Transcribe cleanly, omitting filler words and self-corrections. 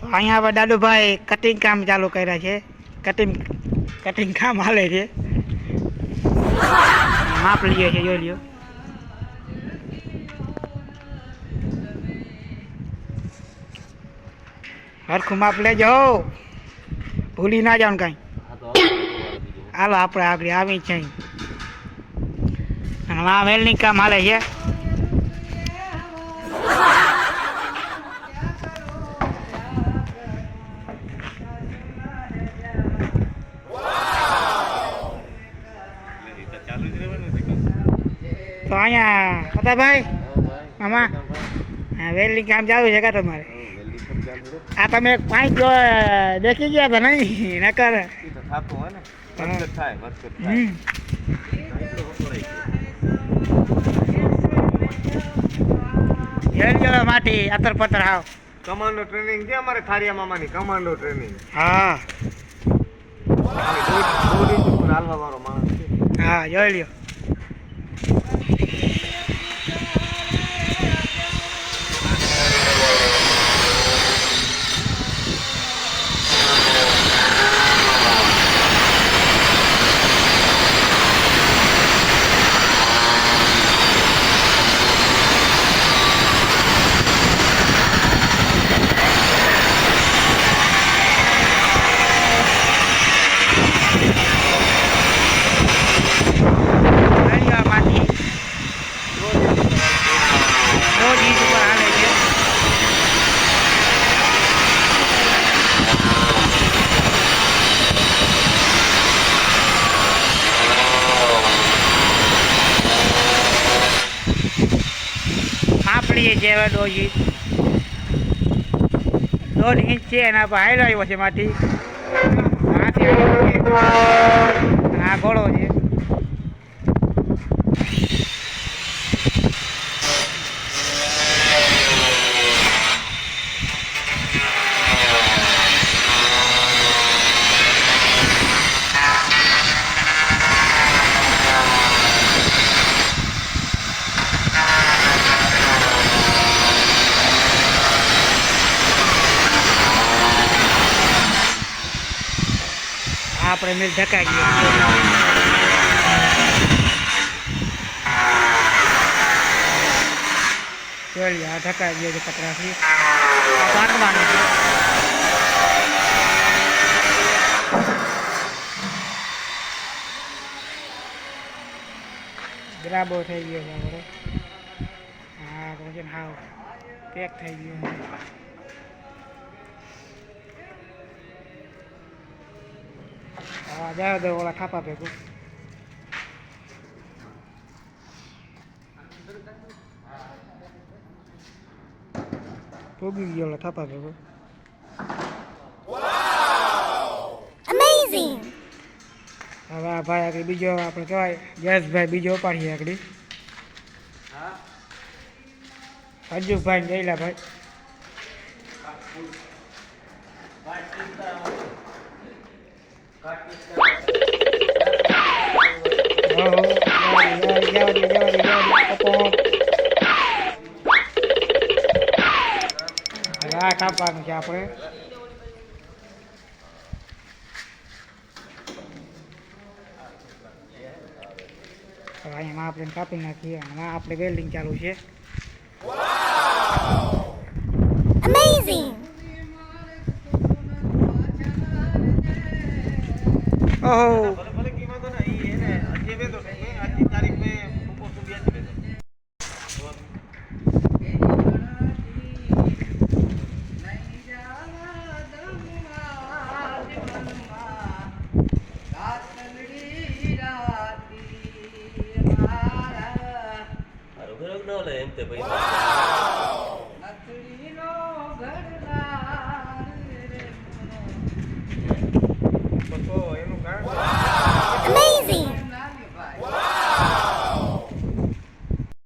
તો અહીંયા હવે દાદુભાઈ કટિંગ કામ ચાલુ કર્યા છે. કટિંગ કામ હાલે છે. માપ લઈએ છે, જોઈ લ્યો. હરખું માપ લેજો, ભૂલી ના જાવ કાંઈ. હાલો આપણે આગળ આવી છે. અને આ વેલ્ડિંગ કામ હાલે છે. તો અહીંયા પતાભાઈ મામા વેલ્ડિંગ કામ ચાલુ છે કા તમારે? આ તમે 5 જો દેખી ગયા હતા નહીં નકર માટી અતર પતર હાવ કમાન્ડો ટ્રેનિંગ છે અમારે થારિયા મામાની કમાન્ડો ટ્રેનિંગ. હા હાલવા વાળો માણસ છે. હા જોઈ લ્યો. આપણી જેવા 1.5 ઇંચ છે એના પર હાઈલો આવ્યો છે માટી. આ ગોળો છે. આપણે મિલ ઢકાઈ ગયો. જોઈ આ ઢકાઈ ગયો છે પતરાથી. કાઢવાનું છે. ગ્રાબો થઈ ગયો છે આપણે. હા પછી હાવ પેક થઈ ગયો. હા જાવ દે ઓલા ખાપા ભેગું. પોગી ગયો ઓલા થાપા ભેગું. Amazing. હવે આ ભાઈ આગળ બીજો આપણે કહેવાય જયેશભાઈ બીજો ઉપાડીએ આગળ. હજુભાઈ જયલાભાઈ. આ કાપવાનું છે આપણે. અહીંયા આપણે કાપી નાખીએ. આમાં આપણે વેલ્ડિંગ ચાલુ છે. Amazing. ઓહો no le ente